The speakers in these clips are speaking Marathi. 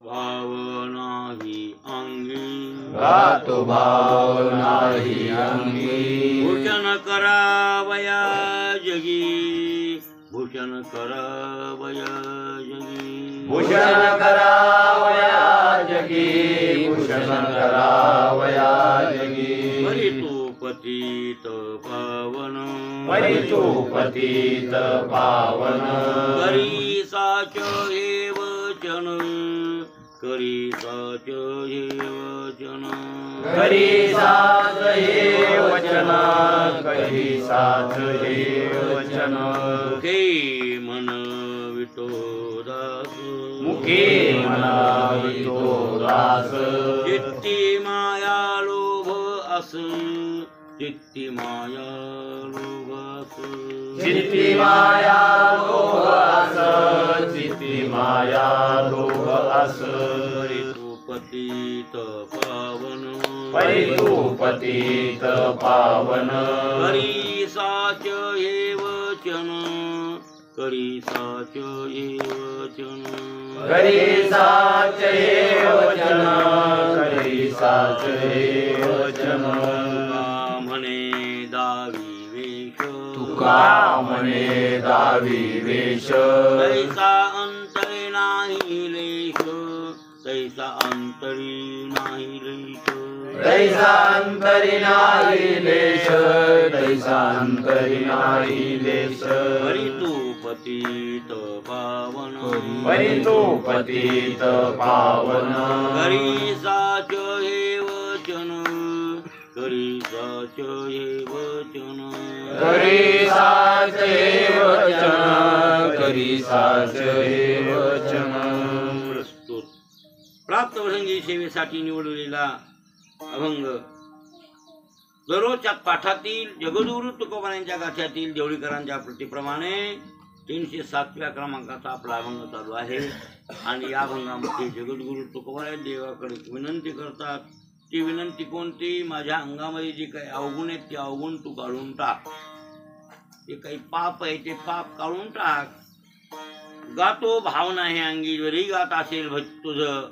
भाव नाही अंगी गातो भाव नाही अंगी भूषण करावया जगी भूषण करावया जगी भूषण करावया जगी भूषण करावया जगी परी तू पतित पावन परी तू पतित पावन करी साच हे वचन करी साच हे वचन करी साच हे वचन करी साच हे वचन मुखे म्हणवितो दास मुखे म्हणावितो दास चित्ती माया लोभ अस चित्ती माया लोभ अस चित्ती माया लोभ अस चित्ती माया लोभ अस परी तू पतित पावन परी तू पतित पावन करी साच हे वचन करी साच हे वचन करी साच हे वचन करी साच हे वचन तुका म्हणे दावी वेश तैसा अंतरी नाही लेश तैसा अंतरी नाही लेश तैसा अंतरी नाही लेश तैसा अंतरी नाही लेश परी तू पतित पावन परी तू पतित पावन करी साच हे वचन करी साच हे वचन करी साच हे वचन करी साच हे वचन प्रस्तुत प्राप्त प्रसंगी सेवेसाठी निवडलेला अभंग दररोजच्या पाठातील जगद्गुरु तुकोबारायांच्या गाथ्यातील देवळीकरांच्या प्रतिप्रमाणे 307व्या क्रमांकाचा आपला अभंग चालू आहे आणि या अभंगामध्ये जगद्गुरु तुकोबाराय देवाकडे विनंती करतात. ती विनंती कोणती? माझ्या अंगामध्ये जे काही अवगुण आहेत ते अवगुण तू काढून टाक, जे काही पाप आहे ते पाप काढून टाक. गातो भावना हे अंगी जरी गात असेल तुझं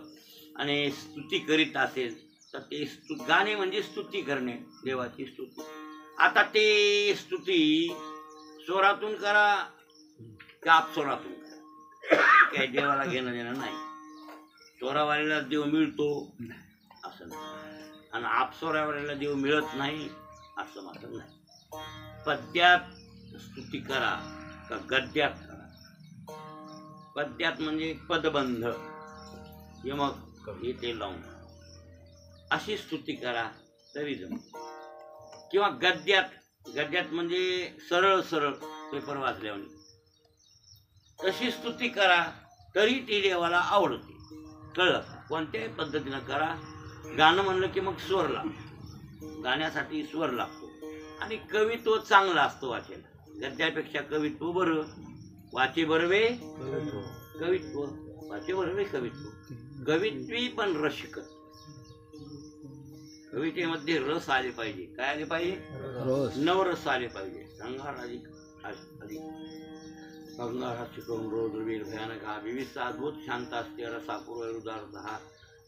आणि स्तुती करीत असेल तर ते गाणे म्हणजे स्तुती करणे, देवाची स्तुती. आता ते स्तुती स्वरातून करा का अपस्वरातून करा, काही देवाला घेणं देणं नाही. स्वरावाल्याला देव मिळतो असं नाही आणि अपस्वरावाल्याला देव मिळत नाही असं मात्र नाही. पद्यात स्तुती करा का गद्यात करा. पद्यात म्हणजे पदबंध यमक येते लावून अशी स्तुती करा तरी जमत, किंवा गद्यात म्हणजे सरळ सरळ पेपर वाचल्यावर तशी स्तुती करा तरी ती देवाला आवडते. कळलं? कोणत्याही पद्धतीनं करा. गाणं म्हणलं की मग स्वर लागतो, गाण्यासाठी स्वर लागतो आणि कवित्व चांगलं असतं वाचायला. गद्यापेक्षा कवित्व बरं. वाचे बरवे कवित्व, वाचे बरवे कवित्व. कवित्वी पण रसिकत्व. कवितेमध्ये रस आले पाहिजे. काय आले पाहिजे? नवरस आले पाहिजे. संघार अधिक संघार शिकवून रोज वीर भयानक हा विविध अद्भुत शांत असते रसापूर्व उदार हा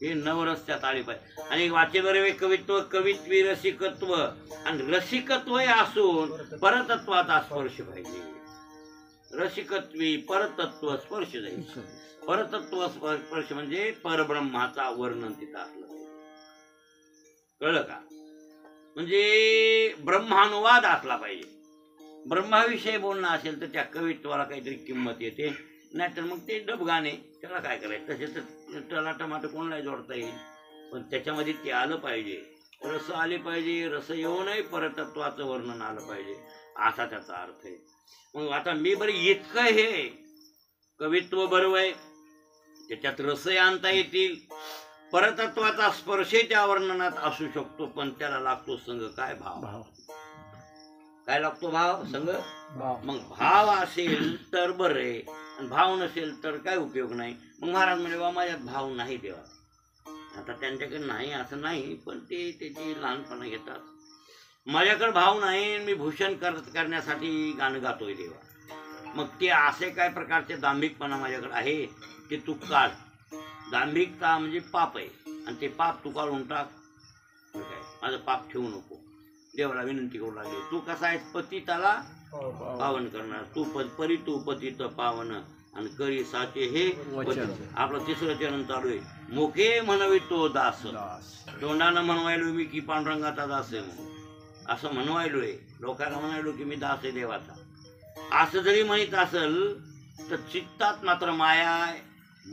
हे नवरस त्यात आले पाहिजे. आणि वाचे बरवे कवित्व, कवित्वी रसिकत्व आणि रसिकत्व असून परतत्वाचा स्पर्श पाहिजे. रसिकत्वी परतत्व स्पर्श जाईल. परतत्व स्पर्श म्हणजे परब्रह्माचा वर्णन तिथं असलं पाहिजे. कळलं का? म्हणजे ब्रह्मानुवाद असला पाहिजे. ब्रह्माविषयी बोलणं असेल तर त्या कवित्वाला काहीतरी किंमत येते, नाहीतर मग ते डबगाणे त्याला काय करायचं. तसे तर त्याला टमाटर कोणाला जोडता येईल, पण त्याच्यामध्ये ते आलं पाहिजे, रस आले पाहिजे. रस येऊनही परतत्वाचं वर्णन आलं पाहिजे असा त्याचा अर्थ आहे. मग आता मी बरं इतकं हे कवित्व बरोबर आहे, त्याच्यात रसही आणता येतील, परतत्वाचा स्पर्शही त्या वर्णनात असू शकतो, पण त्याला लागतो संग काय? भाव. काय लागतो? भाव, संग. मग भाव असेल तर बरं आहे आणि भाव नसेल तर काय उपयोग नाही. मग महाराज म्हणजे बा माझ्यात भाव नाही देवा. आता त्यांच्याकडे नाही असं नाही, पण ते त्याची लहानपणा घेतात. माझ्याकडे भाव नाही, मी भूषण करण्यासाठी गाणं गातोय देवा. मग ते असे काय प्रकारचे दांभिकपणा माझ्याकडे आहे ते तू काढ. दांभिकता म्हणजे पाप आहे आणि ते पाप तू काढून टाक. काय माझं पाप ठेवू नको. देवाला विनंती करू लागले, तू कसा आहेस पतिताला पावन करणार, तू परी तू पतित पावन आणि करी साचे हे वचन. आपलं तिसरं चरण चालू आहे. मुखे म्हणवी तो दास, तोंडानं म्हणवायलो मी की पांडुरंगाचा दास आहे म्हणून, असं म्हणवायलोय. लोकांना म्हणायलो की मी दास आहे देवाचा. असं जरी म्हणत असेल तर चित्तात मात्र माया आहे,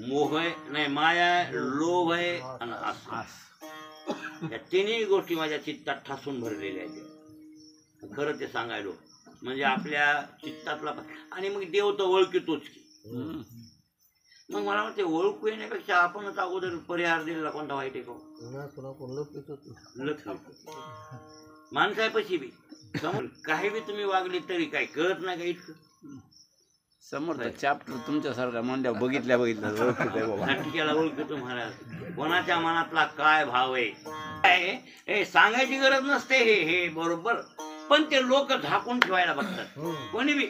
मोह आहे, नाही माया आहे, लोभ आहे आणि आस. या तिन्ही गोष्टी माझ्या चित्तात ठासून भरलेल्या आहेत. खरं ते सांगायलो म्हणजे आपल्या चित्तातला. आणि मग देव तर ओळखतोच की. मग मला वाटते ओळखू येण्यापेक्षा आपणच अगोदर परिहार दिलेला कोणता वाईट आहे का? माणसा आहे पशी बी समोर काही बी तुम्ही वागले तरी काय कळत नाही का इतकं. समोर चॅप्टर तुमच्यासारखा म्हणल्या बघितल्या टिक्याला ओळखतो महाराज. कोणाच्या मनातला काय भाव आहे हे सांगायची गरज नसते. हे बरोबर, पण ते लोक झाकून ठेवायला बघतात. कोणी बी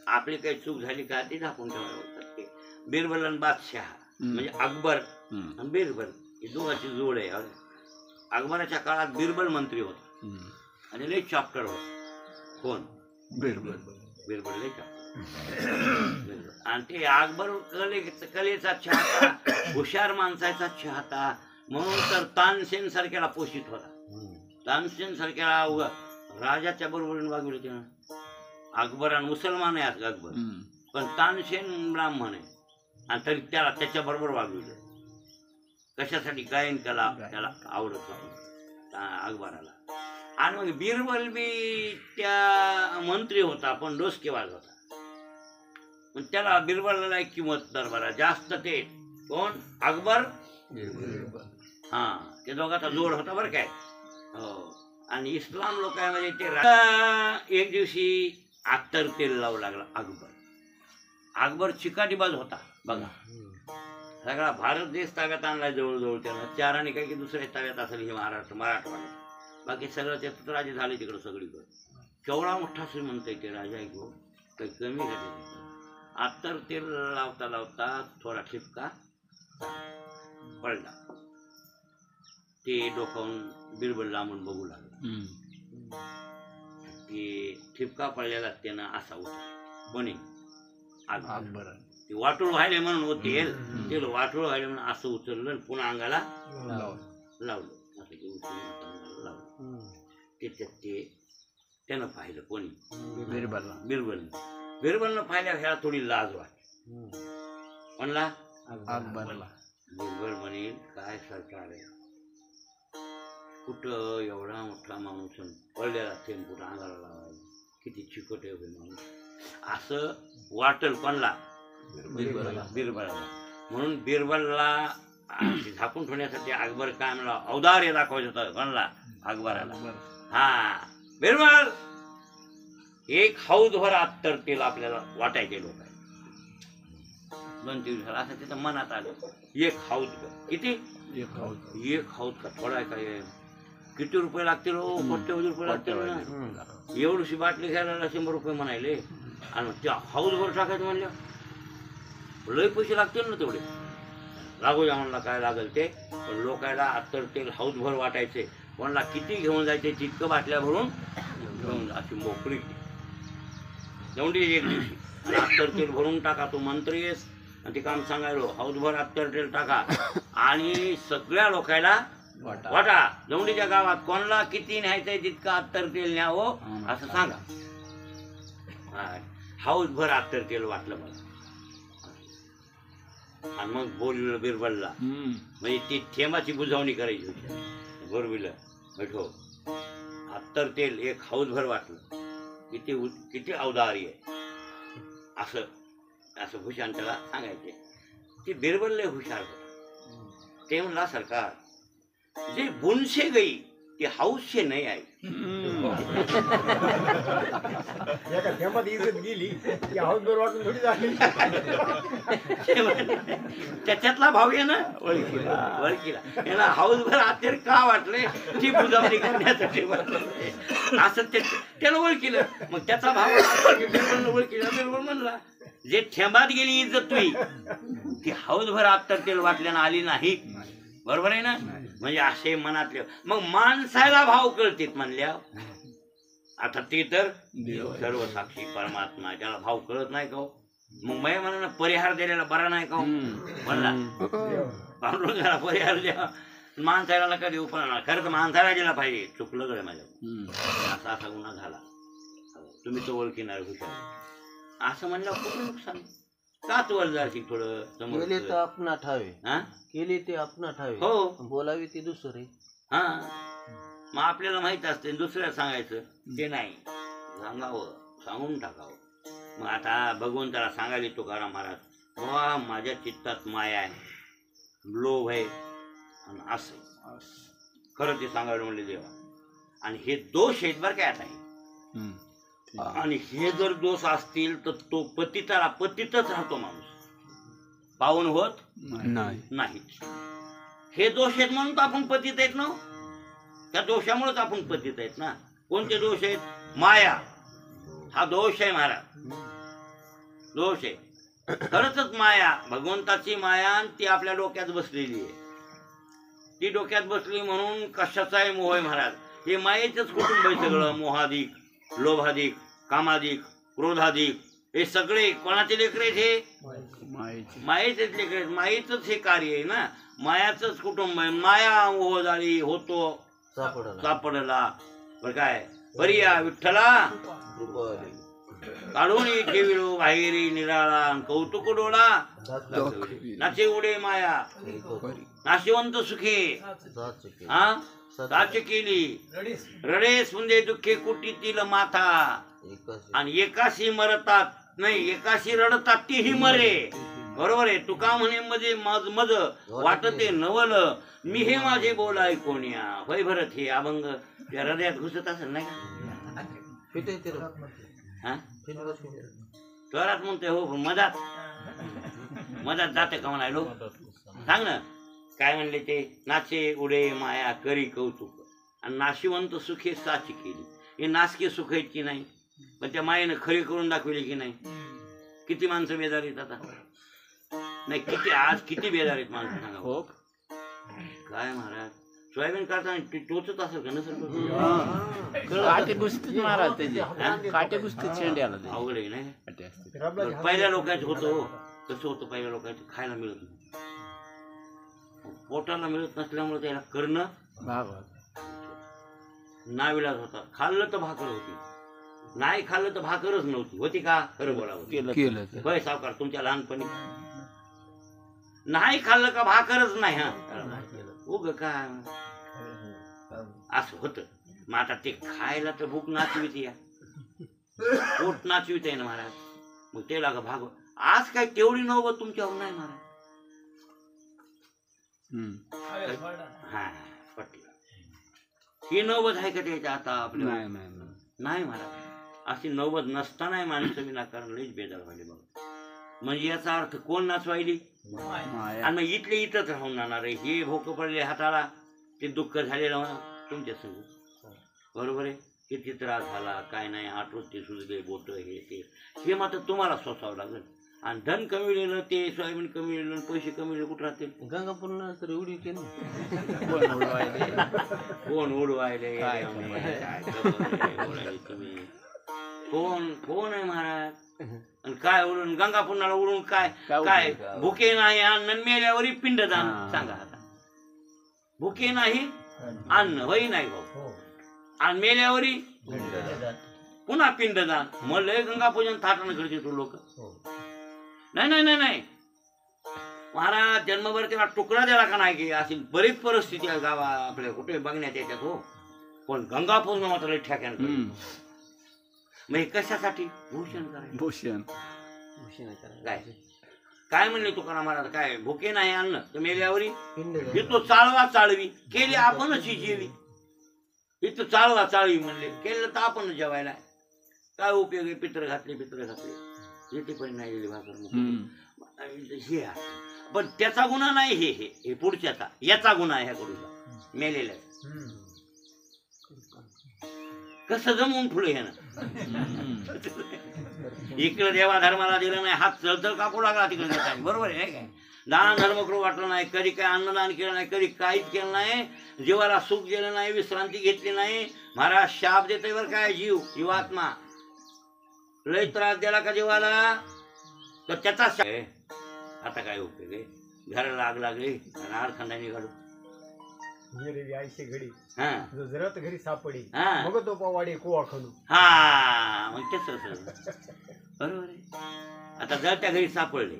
आपली काही चूक झाली का ती झाकून ठेवायला बघतात. ते बिरबल आणि बादशाह म्हणजे अकबर आणि बिरबल ही दोघांची जोड आहे. अकबराच्या काळात बिरबल मंत्री होता आणि लय चॅप्टर होता. कोण? बिरबल लय चॅप्टर. आणि ते अकबर कलेचा चाहता, हुशार माणसाचा चाहता, म्हणून तर तानसेन सारख्याला पोषित होता. तानसेन सारख्याला राजाच्या बरोबरीने वागवले त्यानं. अकबर आणि मुसलमान आहे अकबर, पण तानसेन ब्राह्मण आहे आणि तरी त्याला त्याच्या बरोबर वागविलं. कशासाठी? गायन कला त्याला आवडत नाही अकबराला. आणि मग बिरबल बी त्या मंत्री होता पण डोसकेबाज होता. पण त्याला बिरबलला एक किंमत दरबारा जास्त. ते कोण? अकबर हा, ते दोघांचा जोड होता बरं काय. हो. आणि इस्लाम लोकांमध्ये ते एक दिवशी अत्तर तेल लावू लागला अकबर. अकबर चिकाटीबाज होता बघा. सगळा भारत देश ताब्यात आणला जवळजवळ त्याला. 4 आणि काही दुसऱ्या ताब्यात असेल हे मराठवाडा. बाकी सगळं त्याचं राजे झाले तिकडं सगळीकडे. केवढा मोठा श्रीमंत आहे ते राजा आहे गो, काही कमी झाले. अत्तर तेल लावता लावता थोडा ठिपका पडला. ते डोकावून बिरबल लांबून बघू लागले. ते ठिपका पडलेला त्यानं असा होता. कोणी? अकबर. ते वाटोळ व्हायले म्हणून तेल वाटोळ व्हायले म्हणून असं उचललं आणि पुन्हा अंगाला लावलं. असं ते उचलून अंगाला लावलं. त्याच्यात ते त्यानं पाहिलं. कोणी? बिरबलनं पाहिल्या ह्याला थोडी लाज वाटली. म्हणला बिरबल म्हणेल काय सरकार आहे, कुठं एवढा मोठा माणूस पडलेला थेंब कुठं अंगाला लावायला, किती चिकट आहे माणूस, असं वाटल. कोणला? बिरबलला. म्हणून बिरबलला झाकून ठेवण्यासाठी अकबर काय म्हणला, औदार्य दाखवायचं होतं. कोणला? अकबराला. हा, बिरबल एक हौदभर अत्तर तेल आपल्याला वाटायचे लोक. 2-3 दिवसाला असं त्याच्या मनात आलं. एक हौदभर. किती? एक हौद का थोडा काय? किती रुपये लागतील हो? कोट्यवधी रुपये लागतील ना. एवढीशी बाटली घ्यायला 100 रुपये म्हणायले आणि त्या हौदभर टाकायचं म्हणलं लय पैसे लागतील ना तेवढे. लागू द्या म्हणला, काय लागेल ते. पण लोकायला अत्तर तेल हौदभर वाटायचे. कोणाला किती घेऊन जायचे तितकं बाटल्या भरून घेऊन अशी मोकळी जेवढी. एक दिवशी अत्तर तेल भरून टाका, तो मंत्री येस आणि ते काम सांगायलो. हौदभर अत्तर तेल टाका आणि सगळ्या लोकायला वाटा. जवळीच्या गावात कोणाला किती न्यायचंय तितकं अत्तर तेल न्यावं असं सांगा. हौदभर अत्तर तेल वाटलं मला. आणि मग बोललं बिरबलला. म्हणजे ती थेंबाची बुजवणी करायची होती. बरोबर बैठो. अत्तर तेल एक हौदभर वाटलं. किती औदार्य आहे असं असं हुशार त्याला सांगायचे. ते बिरबल लय हुशार होता. ते म्हणला, सरकार जे बुनसे गई ते हाऊस से नाही आहे. त्याच्यातला भाव आहे ना वळखीला. याला हाऊसभर अत्तर का वाटले ती बुजावणी करण्यासाठी असं त्याला ओळखीलं. मग त्याचा भाव बिरबलनं ओळखीला. बिरबल म्हणला, जे ठेंबात गेली इज्जत तुई ती हौदभर अत्तर तेल वाटल्यानं आली नाही. बरोबर आहे ना. म्हणजे असे मनातले मग माणसाला भाव कळतेत म्हणल्या. आता ते तर सर्व साक्षी परमात्मा त्याला भाव कळत नाही का. मग मैं म्हणा परिहार दिलेला बरा नाही का म्हणला. पांडुरंगाला परिहार द्या माणसाला नका देऊ. पण खरं तर माणसाला दिला पाहिजे. चुकलं गडे माझ्या असा असा गुन्हा झाला. तुम्ही तो ओळखीणार हुशार असं म्हणलं खूप नुकसान. काच वर जायची थोडं केले तर आपणा ठावे. हा केले ते आपणा ठावे. हो बोलावे ते दुसरे. हा मग आपल्याला माहित असते दुसऱ्या सांगायचं ते नाही. सांगावं सांगून टाकावं. मग आता भगवंताला सांगायला तुकाराम महाराज बाबा माझ्या चित्तात माया आहे लोभ आहे आणि असं खरं ते सांगायला म्हणले देवा. आणि हे दोष आहेत बरं काय आता. आणि हे जर दोष असतील तर तो पतिताला पतितच राहतो माणूस. पावन होत नाही. हे दोष आहेत म्हणून तर आपण पतित आहेत ना. त्या दोषामुळेच आपण पतित आहेत ना. कोणते दोष आहेत. माया हा दोष आहे महाराज. दोष आहे खरंच माया. भगवंताची माया ती आपल्या डोक्यात बसलेली आहे. ती डोक्यात बसली म्हणून कशाचाही मोह आहे महाराज. हे मायेचंच कुटुंब आहे सगळं. मोहाधिक लोभाधिक कामाधिक क्रोधाधिक हे सगळे कोणाचे लेकर आहेत. हे मायेचेच लेकर आहेत. मायेचंच हे कार्य आहे ना. मायाचंच कुटुंब आहे. माया मोह झाली होतो सापडला. बर काय बरिया विठ्ठला काढून ठेविलो बाहेरी निराळा कौतुक डोळा नाचे उडे माया नाशिवंत सुखे हा साच केली रडेस म्हणजे दुःखे कुटीतील माथा. आणि एकाशी मरतात नाही एकाशी रडतात तीही मरे. बरोबर आहे. तुका म्हणे मध्ये मज वाटते नवल मी हे माझे बोलाय कोण्या. होय भरत हे अभंग त्या हृदयात घुसत असेल नाही हा तोरात म्हणते हो मधात मधात जाते का म्हणायलो. सांग ना काय म्हणले ते. नाचे उडे माया करी कौतुक आणि नाशिवंत सुखे साची केली. हे नासके सुख आहेत की नाही. पण त्या मायेनं खरी करून दाखवली की नाही. किती माणसं बेजार आहेत आता नाही. किती आज किती बेजार आहेत माणसं सांगा. हो काय महाराज सोयाबीन काढताना टोचत असेल का नसेल. काटे गुस्तीत महाराज त्याचे काटे गुस्तीत शेंड्याला अवघड आहे नाही. पहिल्या लोकांचं होतं कसं होतं. पहिल्या लोकांचं खायला मिळत नाही. पोटाला मिळत नसल्यामुळे त्याला करणं नाविलाज होता. खाल्लं तर भाकर होती नाही खाल्लं तर भाकरच नव्हती. होती का खरं बोलावं. होय सावकार तुमच्या लहानपणी नाही खाल्लं का भाकरच नाही. हा उग काय असं होत. मग आता ते खायला तर भूक नाचवीत या पोट नाचवीत आहे ना महाराज. मग ते लागा भाग आज काय तेवढी नव्हत तुमच्यावर नाही महाराज. हा पटलं. ही नव्वद आहे का त्याच्या आता आपल्या नाही महाराज. अशी नव्वद नसताना माणसं विनाकारण लईच बेजार व्हायले बघ. म्हणजे याचा अर्थ कोण नाचवायली आणि मग इथले इथंच राहून जाणार आहे. हे भोक पडले हाताला ते दुःख झालेलं तुमच्या संग. बरोबर आहे. किती त्रास झाला काय नाही. आठवते सुजले बोट हे ते मात्र तुम्हाला सोसावं लागेल. आणि धन कमी ते सोयाबीन कमी पैसे कमी कुठं राहतील. गंगापूर तर एवढी केली कोण उडवायले तुम्ही कोण कोण आहे महाराज. आणि काय उडून गंगापुन्हाला उडून काय काय भुके नाही अन्न मेल्यावरही पिंडदान. सांगा आता भुके नाही अन्न होई नाही भाऊ आणि मेल्यावरही पुन्हा पिंडदान. मग लय गंगापूजन थाटणं करते तू लोक. नाही नाही नाही नाही महाराज जन्मभर त्याला तुकडा द्याला का नाही की अशी बरीच परिस्थिती आहे गावा आपल्या कुठे बघण्यात येतात. हो पण गंगापूजन मात्र ठेक्यानं. मग हे कशासाठी भूषण करायचं. भूषण काय काय म्हणले तुकाराम महाराज. काय भुके नाही अन्न तर मेल्यावरी तो चाळवा चाळवी केली आपणच ही जेवी. इथं चाळवा चाळवी म्हणले केलं तर आपण जेवायला काय उपयोग आहे. पित्र घातले येते पण नाही गेली भाकर हे आहे. पण त्याचा गुन्हा नाही. हे पुढच्याचा याचा गुन्हा आहे ह्या कडूचा मेलेल्या. कसं जमवून ठेवलं ह्यानं इकडे देवा धर्माला दिलं नाही, हात चळचळ कापू लागला तिकडे देताना. बरोबर आहे काय? दान धर्म करू वाटलं नाही, कधी काय अन्नदान केलं नाही, कधी काहीच केलं नाही, जीवाला सुख गेलं नाही, विश्रांती घेतली नाही. महाराज शाप देतोय बरं काय, जीवात्मा लय त्रास दिला का जीवाला तर त्याचा आता काय उपयोग आहे? घराला आग लागली आणि आडखंडा निघालो. हा जरत घरी सापडी हा मग तो पवाडे कोवा खणू. हा मग तसं बरोबर आहे. आता जळत्या घरी सापडले,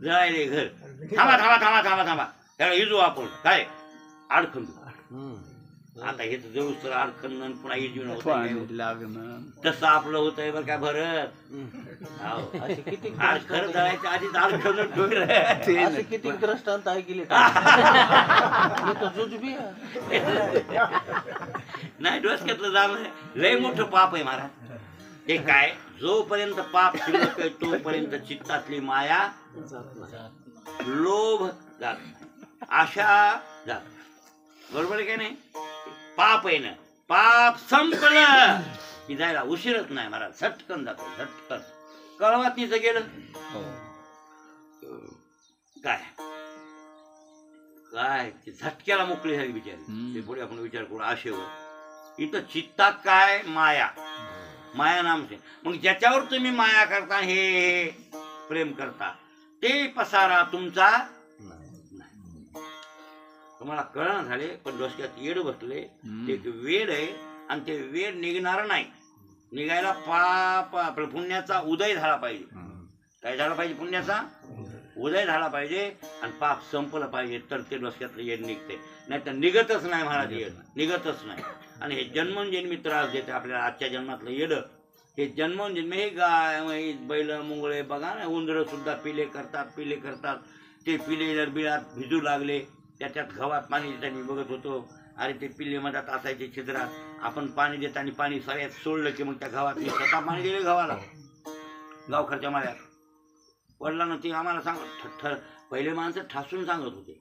जळायले घर. थांबा थांबा थांबा थांबा थांबा, त्याला इजू आपण काय आडखंडू. आता हे तर जरूर तर आडखंड पुन्हा इजू लागणं तसं आपलं होतंय बरं काय भरत. खरं जळायच्या आधीच आडखंड ठेवलं. असे किती दृष्टांत ऐकले जुजबी नाही डोसक्यातलं जाणं लय मोठं पाप आहे महाराज. हे काय, जोपर्यंत पाप शिल्लक आहे तोपर्यंत चित्तातली माया लोभ जात, आशा जात. बरोबर आहे काय नाही? पाप आहे ना, पाप संपलं की जायला उशीरच नाही महाराज, झटकन जातो झटकन. कळवातनीचं गेलं काय काय ते झटक्याला मोकळी झाली बिचारी. ते पुढे आपण विचार करू आशेवर. इथं चित्तात काय माया, माया नामचे. मग ज्याच्यावर तुम्ही माया करता, हे प्रेम करता, ते पसारा तुमचा तुम्हाला कळण झाले. पण डोसक्यात येड बसले. ते एक वेड आहे आणि ते वेड निघणार नाही. निघायला पाप आपल्या पुण्याचा उदय झाला पाहिजे. काय झाला पाहिजे? पुण्याचा उदय झाला पाहिजे आणि पाप संपलं पाहिजे, तर ते डोसक्यातलं येड निघते. नाही तर निघतच नाही महाराज, येड निघतच नाही. आणि हे जन्मोजन्मी त्रास देते आपल्याला. आजच्या जन्मातलं येड हे जन्मोजन्मी. हे गाय बैल मुंगळे बघा ना, उंदरं सुद्धा पिले करतात. ते पिले जर बिळात भिजू लागले, त्याच्यात गव्हात पाणी देताना मी बघत होतो. अरे ते पिल्ले मधात असायचे छिद्रात, आपण पाणी देताना पाणी सगळ्यात सोडलं की मग त्या गव्हात मी स्वतः पाणी दिले गव्हाला. गावखरच्या माळ्यात वडिलांना ते आम्हाला सांगत, पहिले माणसं ठासून सांगत होते.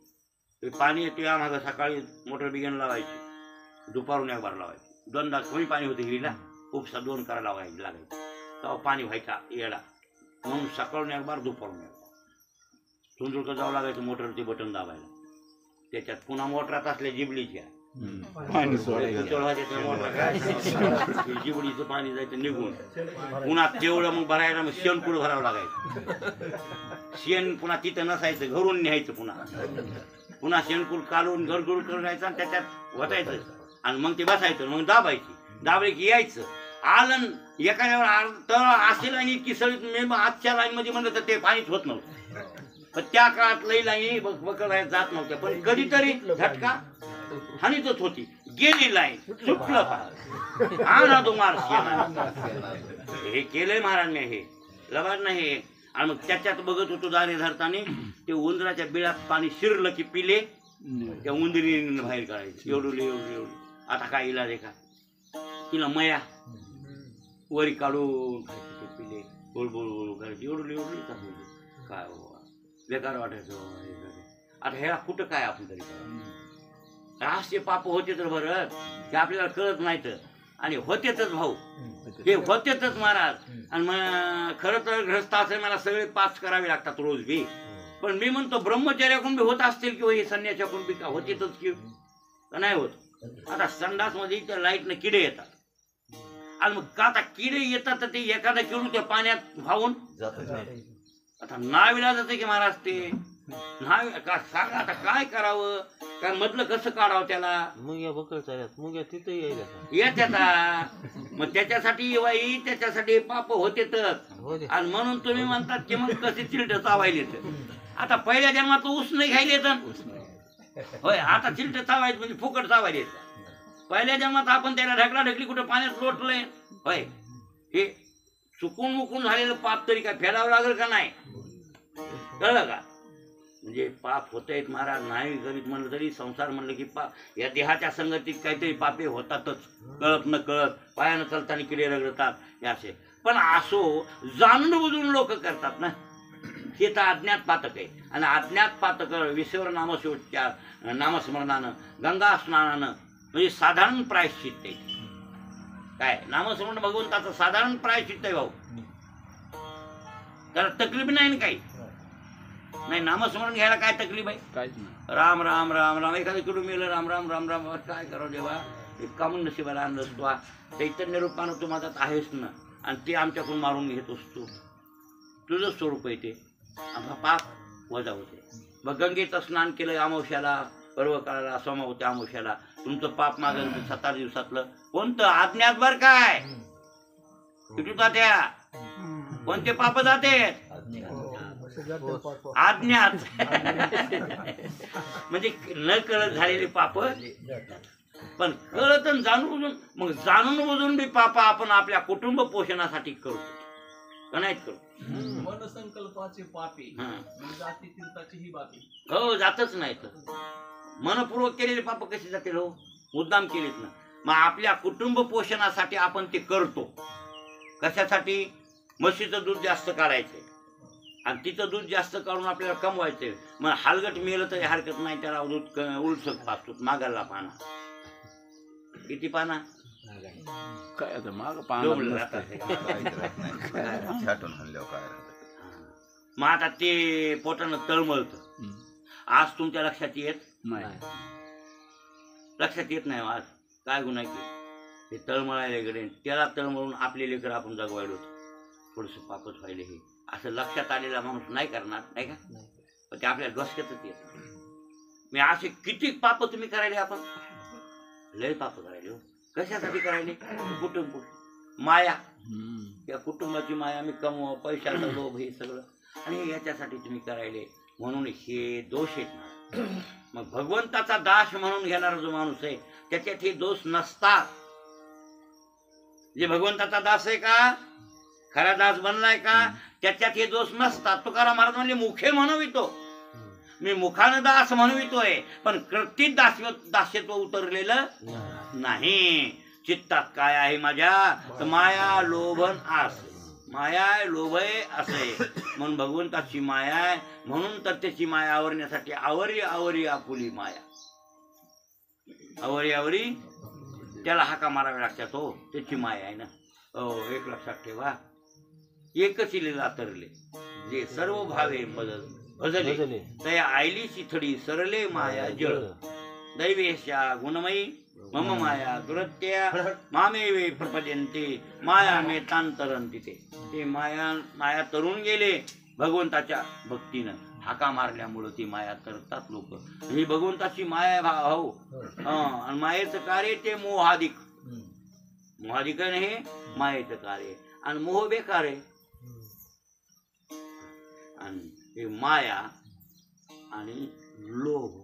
ते पाणी येते आम्हाला सकाळी मोटर बिगेन लावायची, दुपारून एक बार लावायची. दोनदा कमी पाणी होते हिरीला, उपसा 2 करायला लागायचं. तेव्हा पाणी व्हायचा येडा. म्हणून सकाळून एक बार, दुपारून एक बार सुंदरचं जावं लागायचं मोटरचे बटन दाबायला. त्याच्यात पुन्हा मोटरात असल्या जिबलीच्या जिबडीचं पाणी जायचं निघून. पुन्हा तेवढं मग भरायला मग शेणकुळ भरावं लागायचं. शेण पुन्हा तिथं नसायचं, घरून न्यायचं. पुन्हा शेणकुळ काढून गरगुळ करायचं आणि त्याच्यात वतायचं आणि मग ते बसायचं. मग दाबायची, दाबले की यायचं. आलं एखाद्यावर तर अशी लाईन इतकी सळी, मी आजच्या लाईन मध्ये म्हणलं तर ते पाणीच होत नव्हतं. पण त्या काळात लई लाईन बकरायला जात नव्हत्या. पण कधीतरी झटका हानीतच होती. गेली लाईन, सुटलं पाणी, आणा तो मार. हे केलंय महाराजने, हे लबाड नाही. आणि मग त्याच्यात बघत होतो दारे धरताना, ते उंदराच्या बिळात पाणी शिरलं की पिले, त्या उंदरीने बाहेर काढायचं. एवढं. आता काय इलाज आहे का? तिला मया वरी काढून पिले, बोल करायची. एवढं काय बेकार वाटायचं. आता ह्याला कुठं काय आपण तरी असे पाप होते तर बरं, ते आपल्याला कळत नाहीत. आणि होतेच भाऊ, हे होतेच महाराज. आणि मग खरं तर ग्रस्त असेल, मला सगळे 5 करावे लागतात रोज बी. पण मी म्हणतो ब्रह्मचर्याकडून बी होत असतील किंवा हे संन्यासाकडून बी का होतेच की नाही होत. आता संडास मध्ये त्या लाईटनं किडे येतात. आणि मग आता किडे येतात तर ते एखादा किडू त्या पाण्यात वाहून आता नाविलाज की महाराज. ते का सांगा आता काय करावं, काय मधलं कसं काढावं त्याला. मुग्या बकळ चालत, मुग्या तिथे येत मग त्याच्यासाठी बाई, त्याच्यासाठी पाप होतेच. आणि म्हणून तुम्ही म्हणतात की मग कसे चिलट चावायले. आता पहिल्या जन्मात ऊस नाही खायला येत होय, आता चिलट चावायचं म्हणजे फुकट चावायला येत. पहिल्या जन्मात आपण त्याला ढकला ढकली कुठं पाण्यात लोटलंय होय. हे चुकून मुकून झालेलं पाप तरी काय फेडावं लागेल का नाही, कळलं का? म्हणजे पाप होत आहेत महाराज. नाही करीत म्हणलं तरी, संसार म्हणलं की पाप, या देहाच्या संगतीत काहीतरी पापे होतातच, कळत न कळत. पायानं चालताना किडे रगडतात असे. पण असो जाणून बुजून लोक करतात ना, हे तर अज्ञात पातक आहे. आणि अज्ञात पातक विश्वर नामस्मरणानं, गंगा स्नानानं, म्हणजे साधारण प्रायश्चित्त आहे. काय नामस्मरण भगवंताचं साधारण प्रायश्चित्त आहे भाऊ. त्याला तकलीफ नाही ना काही. नाही नामस्मरण घ्यायला काय तकलीफ आहे? काहीच नाही. राम राम राम राम एखादं किलो मेलं राम राम राम राम काय करावं देवा. इतका म्हणून नशिबाला आणलंस तू. चैतन्य रूपानं तू माझ्यात आहेस ना आणि ते आमच्याकडून मारून घेतोस तू. तुझं स्वरूप आहे ते. आमचा पाप वजा होते. मग गंगेचं स्नान केलं अमावश्याला, पर्वकाळाला, सोमावत्या अमावश्याला. तुमचं पाप मागं 7 दिवसातलं कोणतं अज्ञात बर काय किती त्या कोणते पाप जाते अज्ञात म्हणजे न कळत झालेले पाप. पण कळत जाणून बुजून मग जाणून बुजून बी पाप आपण आपल्या कुटुंब पोषणासाठी करतो का नाहीत करू. मनसंकल्पाचे पापी जाती तीर्थाची ही बाबी. हो जातच नाही तर मनपूर्वक केलेले पाप कसे जातील हो. मुद्दाम केलेत ना. मग आपल्या कुटुंब पोषणासाठी आपण ते करतो. कशासाठी? म्हशीचं दूध जास्त काढायचंय आणि तिचं दूध जास्त काढून आपल्याला कमवायचंय. मग हलगट मिळलं तरी हरकत नाही. त्याला दूध उलसक पाचतो मागायला पाना किती पाना काय आता माग मग आता ते पोटानं तळमळत. आज तुमच्या लक्षात येत नाही. लक्षात येत नाही आज काय गुन्हा केला. ते तळमळायला गेले त्याला तळमळून आपले लेकर आपण जगवायलो थोडस पापच व्हायले हे असं लक्षात आलेला माणूस नाही करणार नाही का. पण ते आपल्या डोसक्यातच येत. मी असे किती पाप तुम्ही करायले. आपण लय पाप करायले हो. कशासाठी करायले? कुटुंब माया. या कुटुंबाची माया मी कमवा पैशाचा लोभ हे सगळं आणि याच्यासाठी तुम्ही करायले. म्हणून हे दोष आहेत ना. मग भगवंताचा दास म्हणून घेणारा जो माणूस आहे त्याच्यात हे दोष नसतात. जे भगवंताचा दास आहे का खरा दास बनलाय का त्याच्यात हे दोष नसतात. तुकाराम महाराज म्हणले मुखे म्हणवितो मी मुखानं दास म्हणवितोय पण कृतीत दास्यत्व उतरलेलं नाही. चित्तात काय आहे माझ्या तर माया लोभन आस. माया लोभय असे म्हणून भगवंताची माया आहे. म्हणून तर त्याची माया आवरण्यासाठी आवरी आवरी आपुली माया. आवरी आवरी त्याला हाका माराव्या लागतात हो. त्याची माया आहे ना. हो एक लक्षात ठेवा. एकच लीला तरले जे सर्व भावे भजले तया आयलीची थडी सरले माया जळ. दैवेशा गुणमयी मम माया दुरत्या मामेवे प्रपद्यन्ते माया मे तांतरंती. ते माया तरुण गेले भगवंताच्या भक्तीनं. हाका मारल्यामुळं ती माया तरतात लोक. ही भगवंताची माया भाऊ. आणि मायेचं कार्य ते मोहाधिक. मोहाधिक हे मायेचं कार्य आणि मोह बेकार आहे. आणि हे माया आणि लोभ.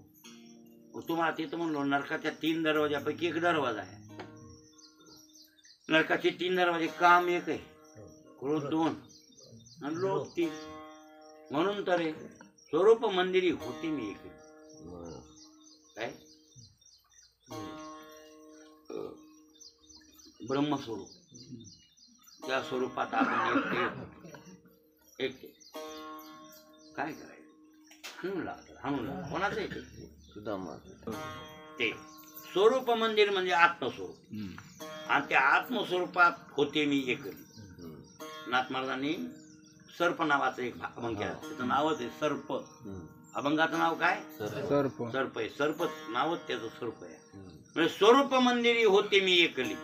तुम्हाला तिथं म्हणलो नरकाच्या 3 दरवाजापैकी एक दरवाजा आहे. नरकाचे 3 दरवाजे काम एक आहे, क्रोध 2 आणि लोभ 3. म्हणून तर स्वरूप मंदिरी होते मी एक. काय ब्रह्मस्वरूप त्या स्वरूपात आपण एक काय करायचं हाणून लागतं कोणाचं येते ते स्वरूप मंदिर म्हणजे आत्मस्वरूप. आणि त्या आत्मस्वरूपात होते मी एक. नाथ महाराजांनी सर्प नावाचं एक अभंग केला. त्याचं नावच आहे सर्प. अभंगाचं नाव काय? सर्प. सर्प आहे. सर्प नावच त्याचं सर्प आहे. म्हणजे स्वरूप मंदिरी होते मी एकली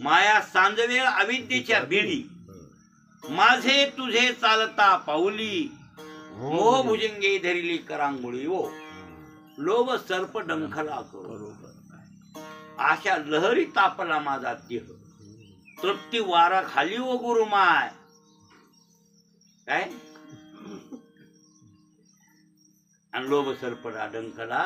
माया सांजवेळ अविद्येच्या बिडी. माझे तुझे चालता पाऊली मोह भुजंगे धरिली करांगोळी. ओ लोभ सर्प डंखला करो आशा लहरी तापला माझा देह. तृप्ती वारा खाली ओ गुरुमाय. काय आणि लोभ सर्पला डंखला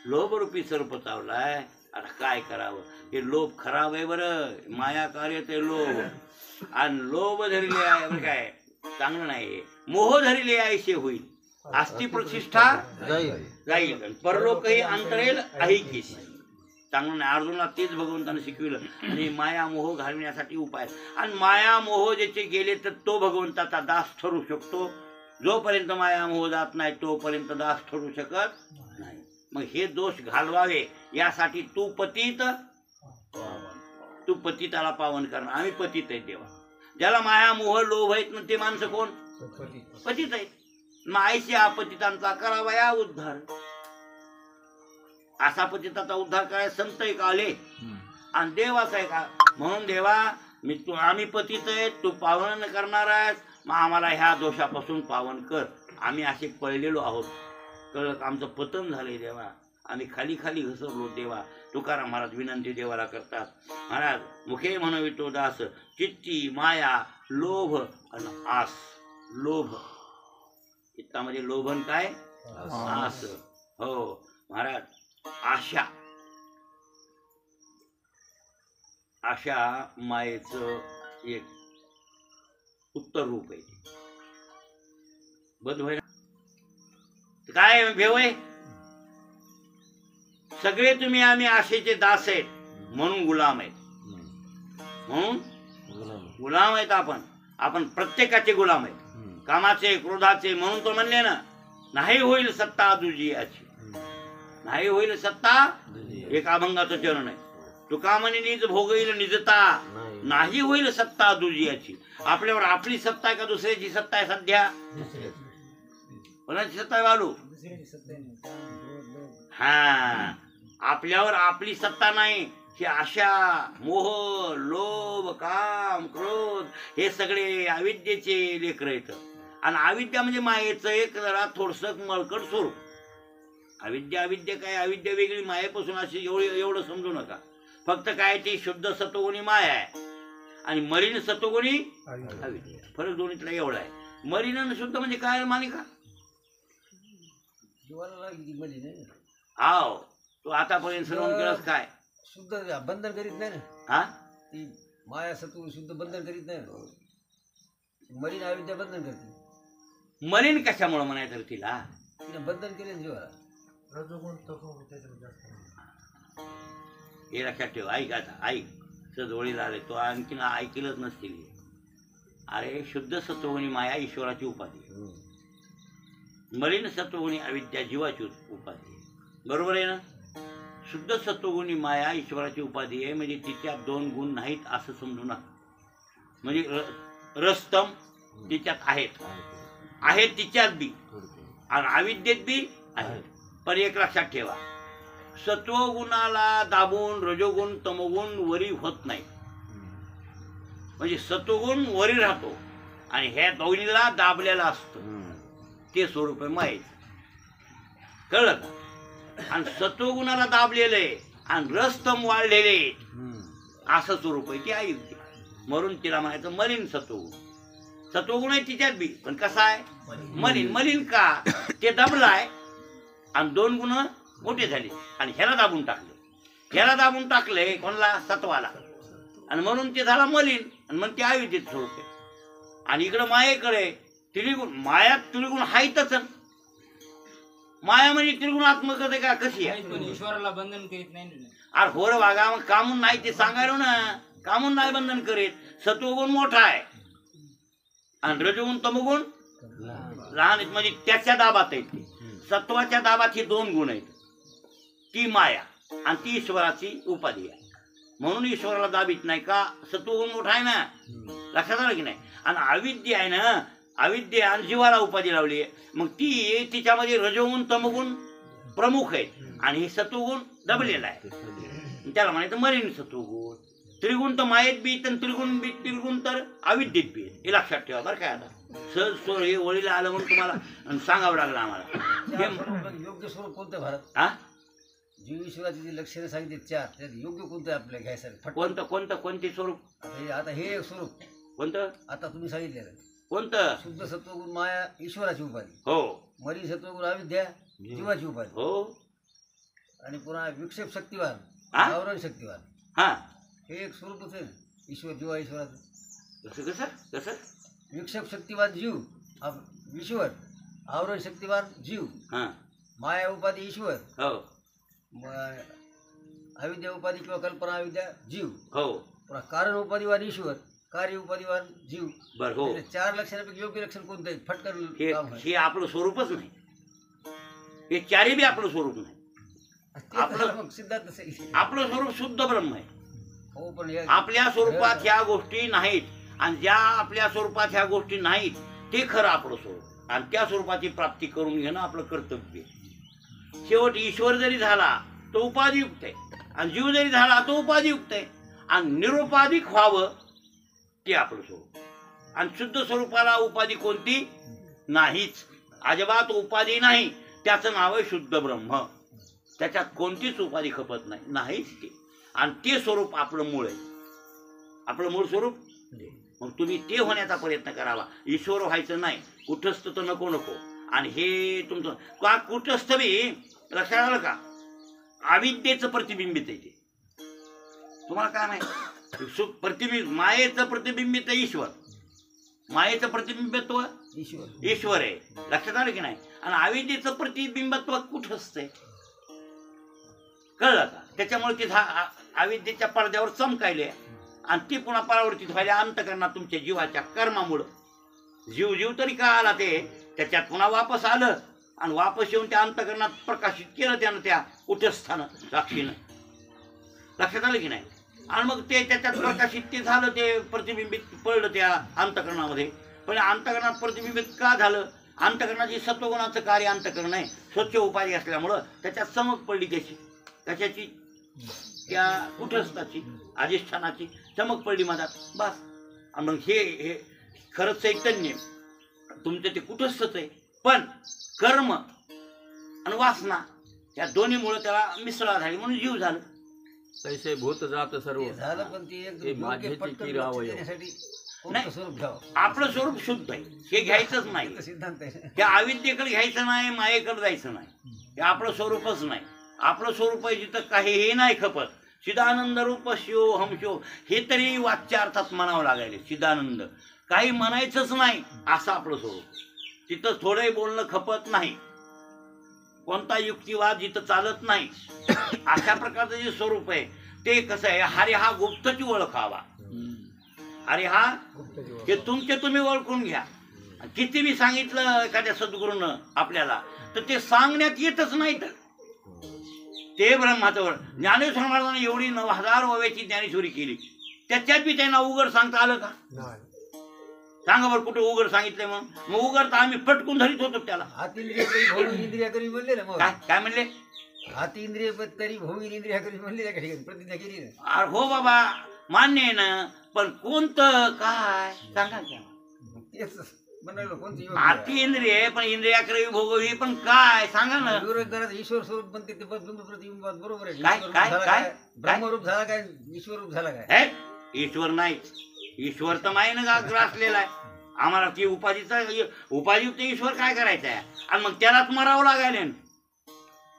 लोभ रूपी सर्प चावलाय. आता काय करावं. हे लोभ खराब आहे बरं. माया कार्य ते लोभ आणि लोभ धरले आहे काय चांगलं नाही. मोह धरले ऐसे होईल. आस्ती प्रतिष्ठा जाईल परलोकही अंतरेल ऐकीस. चांगलं नाही. अर्जुनाला तेच भगवंतानं शिकविलं. आणि माया मोह घालण्यासाठी उपाय. आणि माया मोह ज्याचे गेले तर तो भगवंताचा दास ठरू शकतो. जोपर्यंत माया मोह जात नाही तोपर्यंत दास ठरू शकत नाही. मग हे दोष घालवावे यासाठी तू पतित पतिताला पावन करणार. आम्ही पतित आहेत देवा. ज्याला माया मोह लोभ आहेत ना ते माणसं कोण? पतित आहेत. मायशी आपतितांचा करावा या उद्धार. असा पतिताचा उद्धार करायला संत एक आले आणि देवाचा आहे का? म्हणून देवा आम्ही पतित आहे, तू पावन करणार आहेस, मग आम्हाला ह्या दोषापासून पावन कर. आम्ही असे पळलेलो आहोत, कळत आमचं पतन झालंय देवा. आम्ही खाली खाली घसरलो देवा. तुकाराम महाराज विनंती देवाला करतात. महाराज मुखे म्हणवितो दास, चित्ती माया लोभ आणि आस. लोभ चित्तामध्ये लोभन काय? आस. हो महाराज, आशा. आशा मायेचं एक उत्तर रूप आहे. बद होय काय भेव आहे? सगळे तुम्ही आम्ही आशेचे दास आहेत म्हणून गुलाम आहेत. म्हणून गुलाम आहेत आपण प्रत्येकाचे गुलाम आहेत. कामाचे क्रोधाचे. म्हणून तो म्हणले ना, नाही होईल सत्ता दुजियाची. नाही होईल सत्ता. एक अभंगाचं चरण आहे. तुका म्हणे निज भोगईल निजता, नाही होईल सत्ता दुजियाची. आपल्यावर आपली सत्ता आहे का दुसऱ्याची सत्ता आहे? सध्या कोणाची सत्ता आहे बालू? हा, आपल्यावर आपली सत्ता नाही. ही आशा मोह लोभ काम क्रोध हे सगळे अविद्येचे लेकर आहेत. आणि अविद्या म्हणजे मायेचं एक जरा थोडस मळकट स्वरूप. अविद्या काय? अविद्या वेगळी, मायेपासून अशी एवढं समजू नका. फक्त काय ती शुद्ध सत्वगुणी माया आहे आणि मलिन सत्वगुणी अविद्या. फरक दोन्हीतला एवढा आहे. मलिन आणि शुद्ध म्हणजे काय मानिका? आव तू आतापर्यंत श्रवण केलंस काय? शुद्ध बंधन करीत नाही ना. हा, ती माया सत्व शुद्ध बंधन करीत नाही ना. मलिन अविद्या बंधन करते. मलिन कशामुळे म्हणायचं तिला? तिने बंधन केले जीवाला. हे लक्षात ठेव. ऐक आता, ऐक. सजवळीला आले तो आणखीन ऐकलंच नसतील. अरे शुद्ध सत्वगुणी माया ईश्वराची उपाधी, मलिन सत्वगुणी अविद्या जीवाची उपाधी. बरोबर आहे ना? शुद्ध सत्वगुणी माया ईश्वराची उपाधी आहे. म्हणजे तिच्यात दोन गुण नाहीत असं समजू नका. म्हणजे रस्तम तिच्यात आहेत तिच्यात बी आणि अविद्येत बी आहेत. पण एक लक्षात ठेवा, सत्वगुणाला दाबून रजोगुण तमोगुण वरी होत नाही. म्हणजे सत्वगुण वरी राहतो आणि ह्या दोन्हीला दाबलेला असतं. ते स्वरूप आहे मायेचं. कळलं का? आणि सत्वगुणाला दाबलेलं आहे आणि रस्तम वाढलेले असं स्वरूप आहे ती अविद्या. म्हणून तिला म्हणायचं मलिन सत्वगुण. सत्वगुण आहे तिच्यात बी, पण कसा आहे? मलिन. मलिन का? ते दबलाय आणि दोन गुण मोठे झाले आणि ह्याला दाबून टाकले. कोणाला? सत्वाला. आणि म्हणून ते झाला मलिन आणि मग ते अविद्येत स्वरूप आहे. आणि इकडं मायेकडे त्रिगुण. मायात त्रिगुण हायतच. माया म्हणजे त्रिगुणात्मक आहे का? कशी आहे? ईश्वराला बंधन करीत नाही. अरे होर वागा, मग कामून नाही ते सांगायलो ना. कामून नाही बंधन करीत. सत्वगुण मोठा आहे आणि रजोगुण तमोगुण लहान आहेत. म्हणजे त्याच्या दाबात आहेत ते. सत्वाच्या दाबात हे दोन गुण आहेत. ती माया आणि ती ईश्वराची उपाधी आहे. म्हणून ईश्वराला दाबीत नाही का? सत्वगुण मोठा आहे ना. लक्षात आलं की नाही? आणि अविद्या आहे ना, अविद्या आणि जीवाला उपाधी लावली आहे. मग ती तिच्यामध्ये रजोगुण तमोगुण प्रमुख आहेत आणि हे सत्वगुण दबलेला आहे. त्याला म्हणायचं मलिन सत्वगुण. त्रिगुण तर मायेत बी तर त्रिगुण तर अविद्येत बी. हे लक्षात ठेवा बरं काय. आता सहज हे वळीला आलं म्हणून तुम्हाला सांगावं लागलं आम्हाला. योग्य स्वरूप कोणतं भारत? हा, जीव ईश्वराची जी लक्षणे सांगितली चार, त्यात योग्य कोणतं आपल्याला घ्यायचं? कोणते स्वरूप? आता हे एक स्वरूप कोणतं? आता तुम्ही सांगितलेलं कोणतं? शुद्ध सत्वगुण माया ईश्वराची उपाधी. हो. मलिन सत्वगुण अविद्या जीवाची उपाधी. हो. आणि पुन्हा विक्षेप शक्तिवान, आवरण शक्तिवान, हा, हे एक स्वरूपच आहे ईश्वर जीवा ईश्वराचं. कसं कसं कसं? विक्षेप शक्तिवान जीव ईश्वर, आवरण शक्तिवान जीव, हा, माया उपाधी ईश्वर, हो, अविद्या उपाधी किंवा कल्पना अविद्या जीव, हो, पुन्हा कारण उपाधिवान ईश्वर, कार्य उपाधिवान जीव. बर. हो. चार लक्षणापैकी योग्य लक्षण कोणतं आहे? फटकन हे आपलं स्वरूपच नाही. हे चारी बी आपलं स्वरूप नाही. मग सिद्धांत आपलं स्वरूप शुद्ध ब्रह्म आहे. हो पण हे- आपल्या स्वरूपात ह्या गोष्टी नाहीत आणि ज्या आपल्या स्वरूपात ह्या गोष्टी नाहीत ते खरं आपलं स्वरूप आणि त्या स्वरूपाची प्राप्ती करून घेणं आपलं कर्तव्य. शेवट ईश्वर जरी झाला तो उपाधियुक्त आहे आणि जीव जरी झाला तो उपाधियुक्त आहे आणि निरुपाधिक व्हावं ते आपलं स्वरूप. आणि शुद्ध स्वरूपाला उपाधी कोणती नाहीच, अजिबात उपाधी नाही. त्याचं नाव आहे शुद्ध ब्रह्म. त्याच्यात कोणतीच उपाधी खपत नाही, नाहीच ते. आणि ते स्वरूप आपलं मूळ आहे, आपलं मूळ स्वरूप. मग तुम्ही ते होण्याचा प्रयत्न करावा. ईश्वर व्हायचं नाही, कुठस्थ तर नको नको. आणि हे तुमचं का कुठस्थ बी लक्षात आलं का, अविद्येचं प्रतिबिंबित आहे ते. तुम्हाला काय माहिती, प्रतिबिंब मायेचं प्रतिबिंबित आहे ईश्वर. मायेचं प्रतिबिंबित्व ईश्वर आहे, लक्षात आलं की नाही. आणि अविद्येचं प्रतिबिंबत्व कुठस्थ आहे, कळलं का. त्याच्यामुळे ते अविद्येच्या पडद्यावर चमकायले आणि ती पुन्हा परावर्तित व्हायला अंतकरणात तुमच्या जीवाच्या कर्मामुळं. जीव तरी का आला ते, त्याच्यात पुन्हा वापस आलं आणि वापस येऊन त्या अंतकरणात प्रकाशित केलं त्यानं, त्या कुठस्थानं साक्षीनं. लक्षात आलं की नाही. आणि मग ते त्याच्यात प्रकाशित ते झालं, ते प्रतिबिंबित पडलं त्या अंतकरणामध्ये. पण अंतकरणात प्रतिबिंबित का झालं, अंतकरणाची सत्वगुणाचं कार्य अंतकरण आहे, स्वच्छ उपाधी असल्यामुळं त्याच्यात चमक पडली त्याची, कशाची, त्या कुठस्थाची अधिष्ठानाची चमक पडली मधात, बस. आणि मग हे खरंच चैतन्य तुमचं ते कुठस्थच आहे. पण कर्म आणि वासना या दोन्हीमुळे त्याला मिसळा झाली म्हणून जीव झालं. तैसे भूत जात सर्व झालं. पण ते हे एकदम योग्य माझ्याची पटकन चिर लक्ष अवयव. देण्यासाठी कोणतं नाही. स्वरूप घ्यावं आपलं स्वरूप शुद्ध आहे, हे घ्यायचंच नाही. तो सिद्धांत आहे. त्या अविद्येकडे घ्यायचं नाही, मायेकडे जायचं नाही. हे आपलं स्वरूपच नाही. आपलं स्वरूप आहे जिथं काहीही नाही खपत. चिदानंद रूप शिव हमशो, हे तरी वाच्यार्थात म्हणावं लागायले. चिदानंद काही म्हणायचंच नाही असं आपलं स्वरूप. तिथं थोडंही बोलणं खपत नाही, कोणता युक्तिवाद जिथं चालत नाही. अशा प्रकारचं जे स्वरूप आहे ते कसं आहे, हरे हा गुप्तची ओळखावा. अरे हा हे तुमचे तुम्ही ओळखून घ्या. किती बी सांगितलं एखाद्या सद्गुरूनं आपल्याला तर ते सांगण्यात येतच नाही. तर ते ब्रह्माचं ज्ञानेश्वर महाराजांनी एवढी 9000 ओव्याची ज्ञानेश्वरी केली, त्याच्यात बी त्यांना उघड सांगता आलं का, सांगा बरं. कुठे उघड सांगितलंय. मग उघड तर आम्ही पटकून धरीत होतो त्याला. हात इंद्रिय करी भोगी इंद्रिया करी म्हणले ना. मग काय म्हणले, हात इंद्रिय तरी भोगी इंद्रिया करी म्हणले ना, का ठिकाणी प्रतिज्ञा केली ना. अरे हो बाबा मान्य आहे ना, पण कोणतं काय सांगा की. तेच म्हणालो कोणती आती इंद्रिय पण इंद्रियाकडे भोगवी, पण काय सांगा ना. ईश्वर स्वरूप बनते ते बिंब प्रतिबिंबात बरोबर आहे. काय काय काय ब्रह्मरूप झाला काय, ईश्वरूप झाला काय. हे ईश्वर नाही, ईश्वर तर मायेनं ग्रासलेला आहे. आम्हाला ती उपाधियुक्त ईश्वर काय करायचं आहे. आणि मग त्यालाच मरावं लागायले.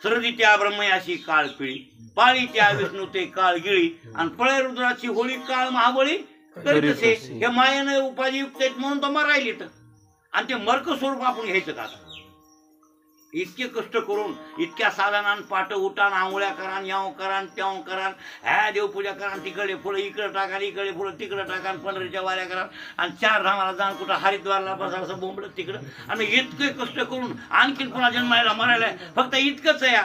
सरदी त्या ब्रह्मयाशी काळ पिळी, पाळी त्या विष्णू ते काळ गिळी, आणि पळे रुद्राची होळी काळ महाबळी करीतसे. हे मायेनं उपाधियुक्त आहेत म्हणून तर मरायली. तर आणि ते मर्क स्वरूप आपण घ्यायचं का. इतके कष्ट करून इतक्या साधनान पाठ उठान, आंघोळ्या करा, याव करा, त्याव करा, ह्या देवपूजा करा, तिकडे फुलं इकडे टाका, इकडे फुलं तिकडे टाका, पंढरीच्या वाऱ्या करा, आणि 4 धामाला जाण कुठं हरिद्वारला बसा असं बोंबलं तिकडं. आणि इतके कष्ट करून आणखीन पुन्हा जन्मायला मरायला फक्त इतकंच आहे.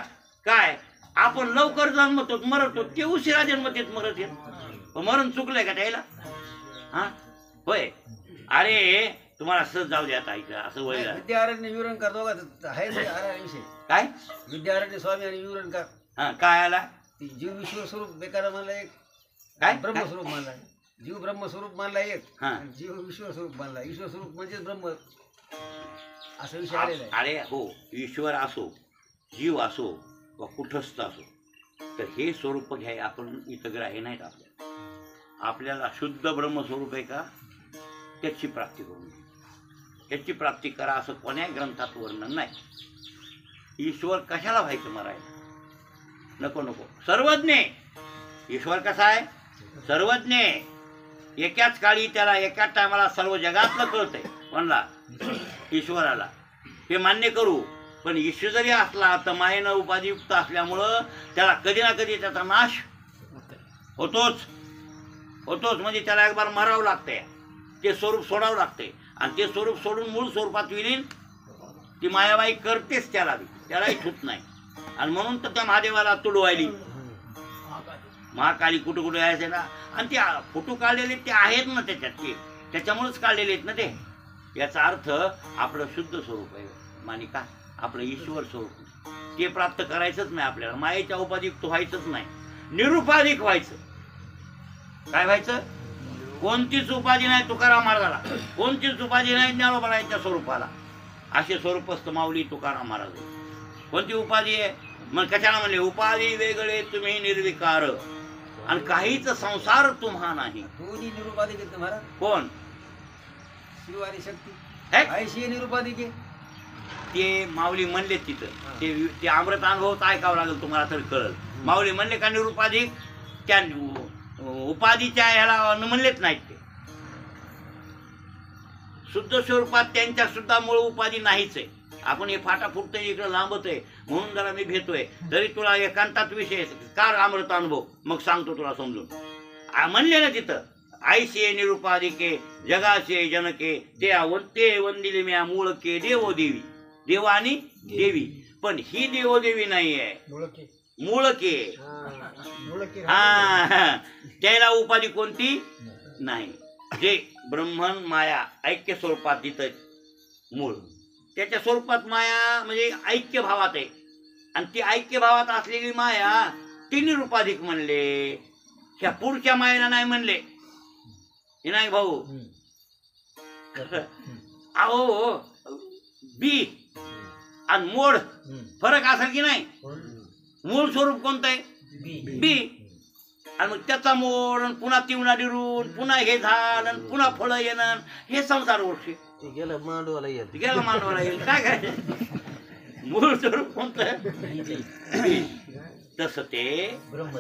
काय आपण लवकर जन्मतो मरतो, ते उशिरा जन्मत येत मरत येत. मरण चुकलंय का त्याला. हा होय. अरे तुम्हाला सहज जाऊ द्या आता ऐका असं वय विद्यारण्य विवरणकार दोघा आहे विषय. काय विद्यारण्य स्वामी आणि विवरणकार. हा काय आला. जीव विश्व स्वरूप बेकार मानला एक, काय ब्रह्मस्वरूप मानला. जीव ब्रह्मस्वरूप मानला एक, हा. जीव विश्वस्वरूप मानला. ईश्वरस्वरूप म्हणजेच ब्रह्म असा विषय आलेला आहे. अरे हो, ईश्वर असो, जीव असो वा कुठस्थ असो, तर हे स्वरूप घ्याय आपण इथं ग्राह्य नाहीत. आपल्याला शुद्ध ब्रह्मस्वरूप आहे का त्याची प्राप्ती करून घ्या. याची प्राप्ती करा असं कोण्याही ग्रंथात वर्णन नाही. ईश्वर कशाला व्हायचं मरायला. नको नको. सर्वज्ञ ईश्वर कसा आहे, सर्वज्ञ. एकाच काळी त्याला एकाच टायमाला सर्व जगातलं कळतंय. म्हणला ईश्वराला हे मान्य करू, पण ईश्वर जरी असला तर मायेनं उपाधियुक्त असल्यामुळं त्याला कधी ना कधी त्याचा नाश होतोच. म्हणजे त्याला एक बार मरावं लागतंय, ते स्वरूप सोडावं लागतंय. आणि ते स्वरूप सोडून मूळ स्वरूपात विलीन ती मायाबाई करतेच त्यालाही ठूत नाही. आणि म्हणून तर त्या महादेवाला तुडवायली. महाकाली कुठं कुठे यायचे ना, आणि ते फोटो काढलेले ते आहेत ना त्याच्यात, ते त्याच्यामुळेच काढलेले आहेत ना ते. याचा अर्थ आपलं शुद्ध स्वरूप आहे मानिका, आपलं ईश्वर स्वरूप. ते प्राप्त करायचंच नाही आपल्याला. मायेच्या उपाधिक व्हायचंच नाही, निरुपाधिक व्हायचं. काय व्हायचं? कोणतीच उपाधी नाही तुकाराम महाराजाला, कोणतीच उपाधी नाही ज्ञानोबाच्या स्वरूपाला. असे स्वरूपस्थ माऊली तुकाराम महाराज. कोणती उपाधी आहे? मग कशाला म्हणले? उपाधी वेगळे तुम्ही निर्विकार, आणि काहीच संसार तुम्हा नाही. दोन्ही निरुपाधिक आहेत महाराज. कोण? शिव आणि शक्ती हे? ऐशी निरुपाधिक आहे. ते माऊली म्हणले तिथं. ते अमृत अनुभव ऐकावं लागेल तुम्हाला तर कळल. माऊली म्हणले का निरुपाधिक? त्या उपाधीच्या ह्याला म्हणलेच नाहीत ते. शुद्ध स्वरूपात त्यांच्या सुद्धा मूळ उपाधी नाहीच आहे. आपण हे फाटा फुटतोय, इकडं लांबत आहे म्हणून जरा मी भेटतोय, तरी तुला एकांतात विषय कार अमृत अनुभव मग सांगतो तुला समजून. म्हणले ना तिथं, आईशे निरुपाधिके जगाशे जनके ते वंदिले म्या मूळके देवोदेवी. देव आणि देवी, पण ही देवोदेवी नाही आहे, मूळके. हा, त्याला उपाधी कोणती नाही. जे ब्रह्मन माया ऐक्य स्वरूपात तिथं मूळ, त्याच्या स्वरूपात माया म्हणजे ऐक्य भावात आहे. आणि ती ऐक्य भावात असलेली माया ती निरुपाधिक म्हणले. ह्या पुढच्या मायेला नाही म्हणले. हे नाही भाऊ. अहो, बी आणि मोड फरक असेल की नाही? मूळ स्वरूप कोणतं आहे? बी. आणि मग त्याचा मोड, पुन्हा तिवणा डिरून, पुन्हा हे झाड, आणि पुन्हा फळं येणं, हे संसार वर्ष गेला मांडवाला येईल. गेला मानवाला येईल. काय करायचं? मूळ स्वरूप कोणतं? तसं ते ब्रह्म.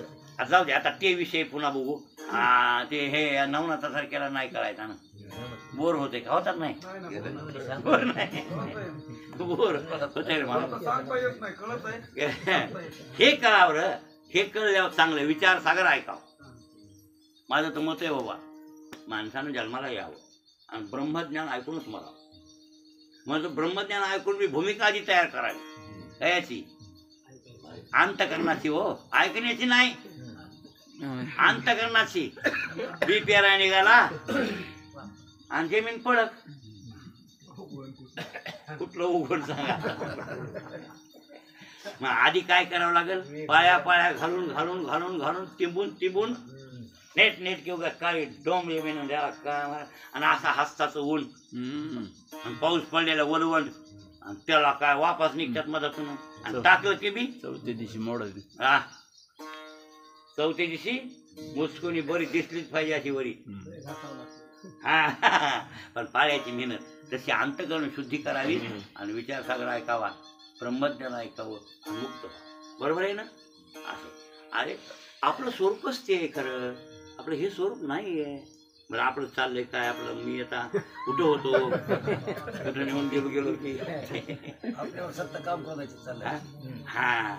जाऊ दे आता, ते विषय पुन्हा बघू. ते हे नवनाथासारख्याला नाही करायचं ना, बोर होते का? होतात नाही बोर नाही, बोर होते रे मला. हे कळावं रे, हे कळल्यावर चांगलं विचार सागर ऐकावं. माझं तर मत आहे बाबा, माणसानं जन्माला यावं आणि ब्रह्मज्ञान ऐकूनच मरावं. माझं ब्रह्मज्ञान ऐकून मी भूमिका आधी तयार करावी. कयाची? अंतकरणाची. हो, ऐकण्याची नाही, अंतकरणाची. बी पेरा निघाला आणि जमीन पडक. कुठलं उघड सांगा. मग आधी काय करावं लागेल? पाया पाया घालून घालून घालून घालून तिंबून नेट किंवा काय डोंबे मेनून द्यावा काय. आणि असा हस्ताचं ऊन आणि पाऊस पडलेला वलवंड, आणि त्याला काय वापस निघतात मधातून, आणि टाकलं की बी चौथ्या दिवशी मोड. हा, चौथ्या दिवशी मुस्कुनी बरी दिसलीच पाहिजे अशी वरी. हा, पण पाळ्याची मेहनत तशी अंतकरण शुद्धी करावी आणि विचार सागर ऐकावा, ब्रह्मज्ञान ऐकावं, मुक्त व्हावं. बरोबर आहे ना? असं. अरे आपलं स्वरूपच ते आहे खरं, आपलं हे स्वरूप नाही आहे. बरं आपलं चाललंय काय? आपलं मी आता कुठं होतो, कुठं निघून गेलो की आपल्यावर सत्ता काम करायचं चाललंय. हा,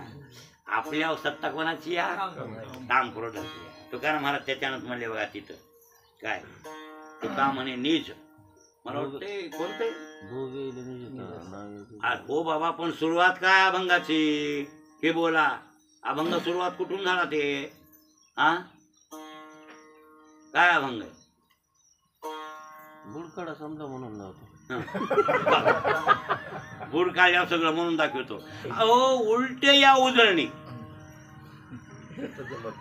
आपल्यावर सत्ता कोणाची? काम करू. तुकाराम महाराज त्याच्यानंच म्हणले बघा तिथं काय, तुका म्हणे निज. मला वाटते कोणते हो बाबा, पण सुरुवात काय अभंगाची? हे बोला, अभंग सुरुवात कुठून झाला ते? हा, काय अभंग आहे? बुडकाडा समजा म्हणून नव्हतं. बुड काढल्यावर सगळं म्हणून दाखवतो. अहो, उलटे या उजळणी.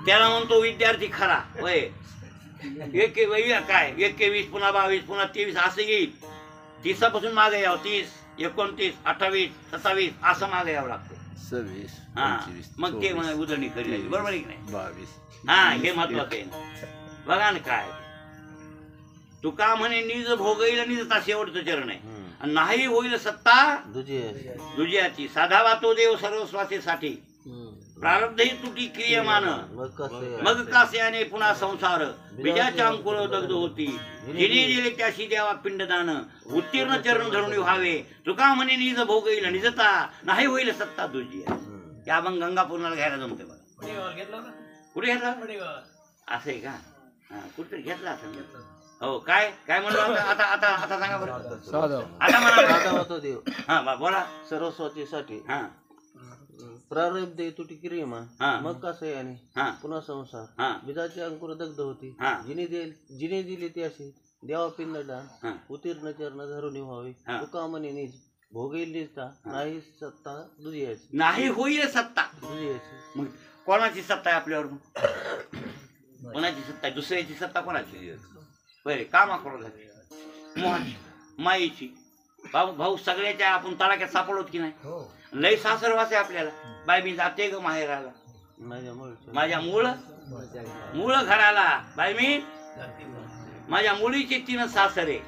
त्याला म्हणतो विद्यार्थी खरा. वय काय 21 पुन्हा 22 पुन्हा 23 असं येईल. 30पासून मागे यावं. 30, 29, 28, 27 असं मागे यावं लागतं. 26, हा, 25, मग ते उजळणी करी. बरोबर आहे की नाही? 22. हा, हे महत्वाचं आहे. बघा ना काय तुका म्हणे निज भोगईल निजता शेवटचं चरण आहे. नाही होईल सत्ता दुजियाची. साधावा तो देव सर्वस्वासेसाठी. प्रारब्ध ही तुटी क्रियमान मग कासे पुन्हा संसार. बीजाच्या अंकुर दग्ध होती जिने दिले त्याशी द्यावा पिंडदान. उत्तीर्ण चरण धरून व्हावे तुका म्हणे निज भोगईल निजता. नाही होईल सत्ता दुजिया. त्या मग गंगापूरला घ्यायला जमते बघा. कुठे घेतला? असं आहे का? हा, कुठेतरी घेतला असेल. हो, काय काय म्हणलो आता? आता आता सांगा बरं. आता म्हणा. देव हा, बोला. सर्वस्वातीसाठी हा, प्रारब्ध तुटी क्रियमा हा. मग कसं आहे आणि हा पुन्हा संसार हा बीजाची अंकुर दग्ध होती हा. जिने दिली ती अशी देवा पिंड हा. दान उत्तीर्ण चरण धरून व्हावी हा. तुका म्हणे निज भोगेल निजता नाही सत्ता दुजियाची नाही होईल सत्ता. दुजियाची मग कोणाची सत्ता आहे आपल्यावर? कोणाची सत्ता आहे? दुसऱ्याची सत्ता कोणाची? बरे कामा करू मोहाची माईची. भाऊ भाऊ सगळ्याच्या आपण तडाख्यात सापडलोत की नाही? हो लय सासरवास आहे आपल्याला. बाय मी जाते ग माहेराला माझ्या मूळ घराला. बाय मी माझ्या मुलीचे 3 सासरे.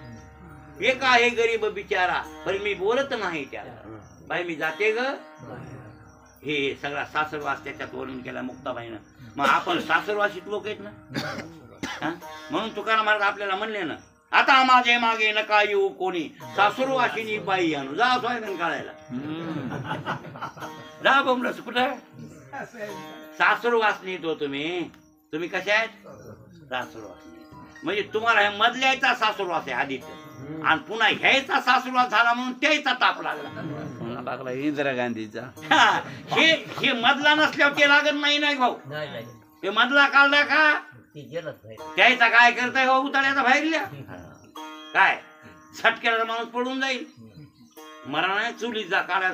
एक आहे गरीब बिचारा पण मी बोलत नाही त्याला. बाई मी जाते ग. हे सगळा सासरवास त्याच्यात वर्णन केला मुक्ताबाईनं. मग आपण सासरवासीत लोक आहेत ना. हा? म्हणून तुकाराम महाराज आपल्याला म्हणले ना, आता माझे मागे नका येऊ कोणी सासरवासीनी बाई आणू. जा सोयाबीन काढायला जा बोमलस कुठं सासरवास नेतो तुम्ही कशा आहेत? सासरवास. म्हणजे तुम्हाला हे मधल्याचा सासरवास आहे आधीच आणि पुन्हा ह्याचा सासरवास झाला म्हणून त्याचा ताप लागला. पुन्हा लागला इंदिरा गांधीचा. हे मधला नसल्यावर ते लागत नाही ना भाऊ. नाही ते मधला काढला का ती गेलंच नाही. त्याचा काय करताय भाऊ? उतार्याचा बाहेरल्या काय सटक्याला माणूस पडून जाईल. मरा नाही चुलीत जा काढा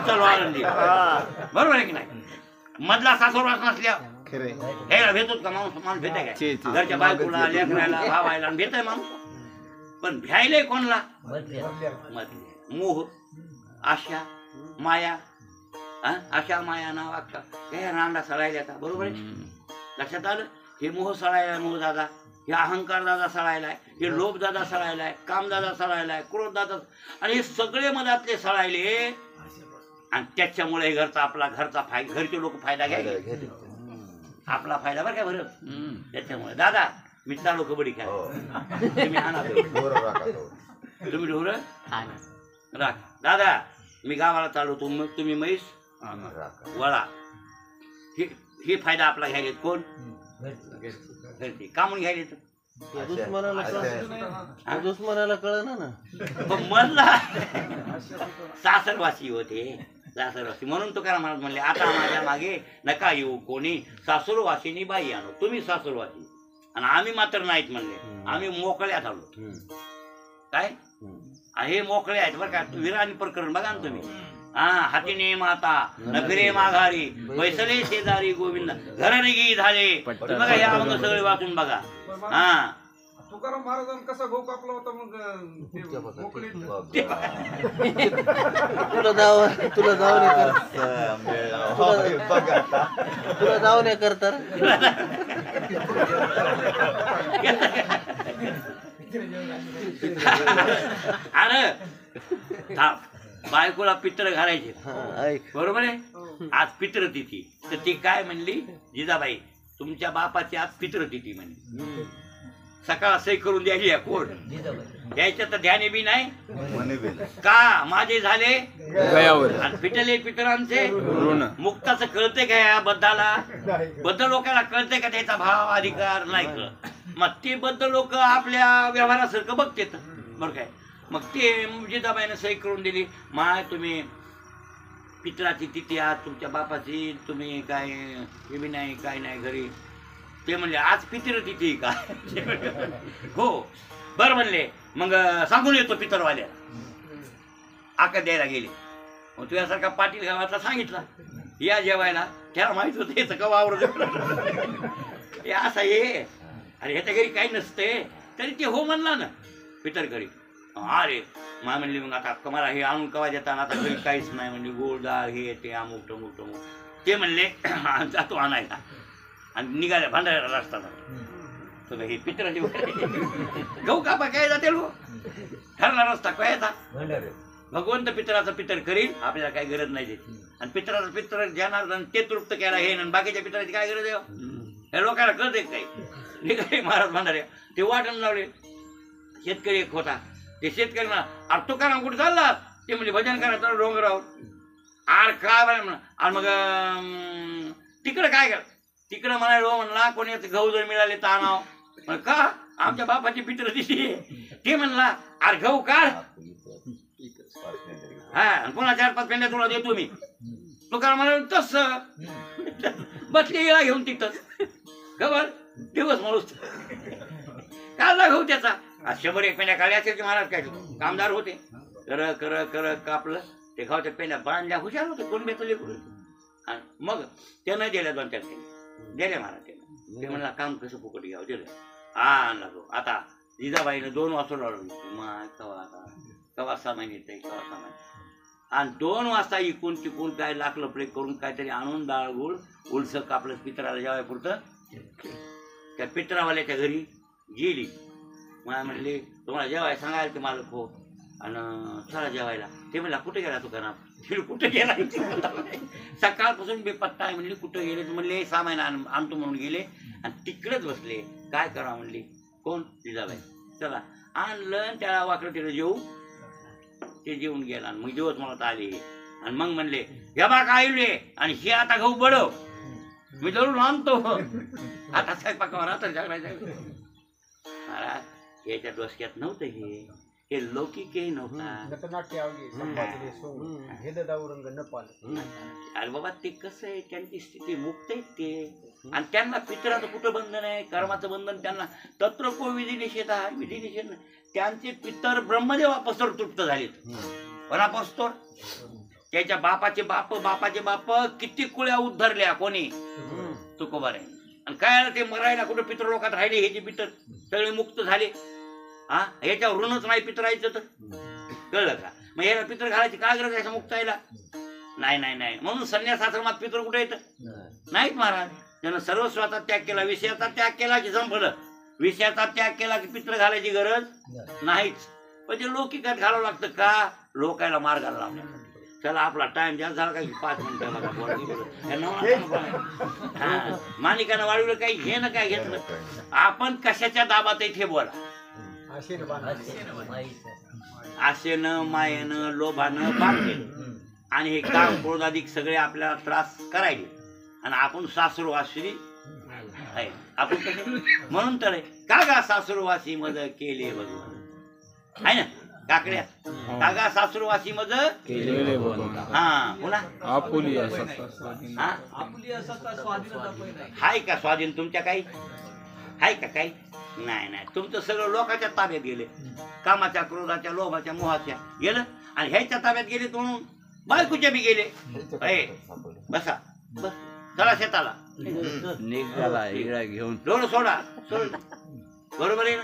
चलो आनंदी. बरोबर आहे की नाही? मधला सासरवास नसल्या ह्याला भेटतो का माणूस? माणूस भेटे काय? घरच्या बायकोला लेकराला भावायला भेटाय माणूस. पण भ्यायले कोणला? मधले. मोह आशा माया. आशा माया नाव अक्का हे रांडा सळायला आता. बरोबर आहे? लक्षात आलं? हे मोह सळायला मोह दादा, हे अहंकार दादा सळायलाय, हे लोभ दादा सळायलाय, काम दादा सळायलाय, क्रोध दादा, आणि हे सगळे मधातले सळायले. आणि त्याच्यामुळे घरचा घरचे लोक फायदा घ्यायचे. आपला फायदा बरं काय भरत. त्याच्यामुळे दादा मी चालू कबड्डी खेळ. तुम्ही आणा तुम्ही ढोर राख. दादा मी गावाला चालू तुम्ही म्हैस वळा. हे फायदा आपला घ्यायला कोण? घरचे. का म्हणून घ्यायला? दुश्मनाला कळलं ना. म्हणला सासरवासी होते सासरवासी. म्हणून तुकाराम महाराज म्हणले, आता माझ्या मागे नका येऊ कोणी सासरवासीनी बाई आणू. तुम्ही सासरवासी आणि आम्ही मात्र नाहीत म्हणले. आम्ही मोकळ्यात आलो. काय हे मोकळे आहेत बरं का. विराणी प्रकरण बघा ना तुम्ही. हातीने माता नगरे माघारी वैसले शेजारी गोविंद घरनिगी झाले. बघा हे अभंग सगळे वाचून बघा. तुकाराम महाराजांनी कसा गहू कापला होता मग तुला जाऊ नये करता अरे बायकोला पित्र घालायचे. बरोबर आहे? आज पित्रतिथी. तर ती काय म्हणली? जिजाबाई तुमच्या बापाची आज पित्रतिथी म्हणली. सकाळ सही करून द्यायची आहे कोण द्यायचं तर ध्याने बी नाही का माझे झाले आणि पिटले पितरांचे मुक्ताचं कळते का? या बद्दाला बद्ध लोकांना कळते का त्याचा भाव अधिकार नाही कळत. मग ते बद्ध लोक आपल्या व्यवहारासारखं बघतात. बरं काय? मग ते जिजाबाईने सही करून दिली. माय तुम्ही पितराची तिथी आज तुमच्या बापाची तुम्ही काय हे बी नाही काय नाही घरी. ते म्हणले आज पितर तिथी का? हो बरं म्हणले. मग सांगून येतो पितरवाल्या. आका द्यायला गेले. मग तुझ्यासारखा पाटील गावातला सांगितला या जेवायला. त्याला माहित होतं याचं का वावर हे असं हे. अरे ह्याच्या घरी काही नसते तरी ते हो म्हणला ना पितर घरी. अरे मा म्हणली मग आता मला हे आणून कवा देताना आता घरी काहीच नाही म्हणली. गोड डाळ हे ते अमुक टमुक टमुक. ते म्हणले जातो आणायला आणि निघाल्या भांडाऱ्याला रस्ताना. तर हे पित्राची गहू कापा काय जाते लो ठरला रस्ता कळायचा. भगवंत पितराचं पितर करील आपल्याला काही गरज नाही त्याची. आणि पितराचं पित्र ज्ञानार्दन ते तृप्त केला हे आणि बाकीच्या पित्राची काय गरज आहे? हे लोकांना कळत काही निघाले महाराज भांडाऱ्या. ते वाटण लावले. शेतकरी एक होता. ते शेतकऱ्यांना अरे तुकाराम कुठे चालला? ते म्हणजे भजन करायचं डोंगरावर. आर काय म्हणा. आणि मग तिकडं काय कर तिकडं म्हणालो म्हणला कोणी गहू जर मिळाले तर आणाव. का? आमच्या बापाची पित्र दिसली. ते म्हणला अरे गहू काढ. हा पुन्हा 4-5 पेंड्या तुला देतो मी. तुकाराम म्हणाले तस बसले येळा घेऊन तिथंच खबर दिवस माणूस काल लाग त्याचा आज 100-1 पेंड्या काढल्या असेल की महाराज काय कामदार होते कर कर कर कापलं ते खावच्या पेंड्या बांधल्या हुशार होते कोण बेतले आणि मग त्यानं दिल्या 2-4 पेंड्या दिल्या महाराज ते म्हणला काम कसं फुकट घ्यावं दिलं आणला तो आता जिजाबाईनं 2 वाजता लावलं माय कवा आता कवा सामान येत आहे कवा सामान आणि 2 वाजता इकून तिकून काय लाकलं प्लेट करून काहीतरी आणून डाळ गुळ उलसं कापलं पित्राला जेवाय पुरतं त्या पित्रावाल्याच्या घरी गेली मला म्हणले तुम्हाला जेवाय सांगायला ते मालक हो आणि चला जेवायला ते म्हणला कुठे गेला तुकाराम कुठे गेला सकाळपासून बेपत्ता आहे म्हणले कुठे गेले म्हणले सामान आणतो म्हणून गेले आणि तिकडेच बसले काय करा म्हणली कोण जिजाबाई चला आणलं त्याला वाकडं तिला जेवू ते जेवून गेला मग दिवस मला आले आणि मग म्हणले हे बा काय आणि हे आता गहू बडव मी जरूर आणतो आता स्वयंपाकावर आता जागरायचं महाराज याच्या डोसक्यात नव्हतं हे लौकिक नव्हता अरे बाबा ते कसं आहे त्यांची स्थिती मुक्त आहेत ते आणि त्यांना पितराचं कुठं बंधन आहे कर्माचं बंधन त्यांना तत्र को विधी निषेध हा विधी निषेध त्यांचे पितर ब्रह्मदेवापासून तृप्त झालेत वरापास्तोर त्याच्या बापाचे बाप किती कुळ्या उद्धरल्या कोणी तुकोबा आहे आणि काय ते मरायला कुठं पितर लोकात राहिले हे जे पितर सगळे मुक्त झाले हा याच्यावर ऋणच नाही पितरायचं तर कळलं का मग याला पितर घालायची काय गरज आहे मुक्त यायला नाही म्हणून संन्यास आश्रमात पितर कुठे येतं नाहीत महाराज त्यानं सर्वस्वाचा त्याग केला विषयाचा त्याग केला की संपलं विषयाचा त्याग केला की पितर घालायची गरज नाहीच पण ते लौकिकात घालावं लागतं का लोकायला मार्गाला लावण्यासाठी चला आपला टाइम जास्त झाला काही 5 मिनिटं मानिकानं वाढवलं काही हे ना काय घेतलं आपण कशाच्या दाबात इथे बोला आशेनं मायेनं लोभानं बांधलेलं आणि हे काम क्रोधाधिक सगळे आपल्याला त्रास करायचे आणि आपण सासुरवासी आहे आपण कसे म्हणून तर कागा सासुरवासी मज केले भगवान आहे ना काकड्या कागा सासुरवासी मज केले हा पुन्हा हाय का स्वाधीन तुमच्या काही हाय का काही नाही तुमचं सगळं लोकांच्या ताब्यात गेले कामाच्या क्रोधाच्या लोभाच्या मोहाच्या गेलं आणि ह्याच्या ताब्यात गेले म्हणून बायकोच्या बी गेले बसा बस चला शेताला निघाला इळा घेऊन डोळ सोडा बरोबर आहे ना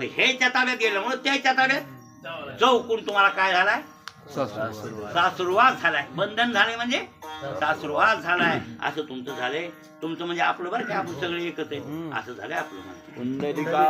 ह्याच्या ताब्यात गेलं म्हणून त्याच्या ताब्यात चौकून तुम्हाला काय झालाय सासुरवास झालाय बंधन झाले म्हणजे सासुरवास झालाय असं तुमचं झालंय तुमचं म्हणजे आपलं बरं का आपण सगळे एकच आहे असं झालंय आपलं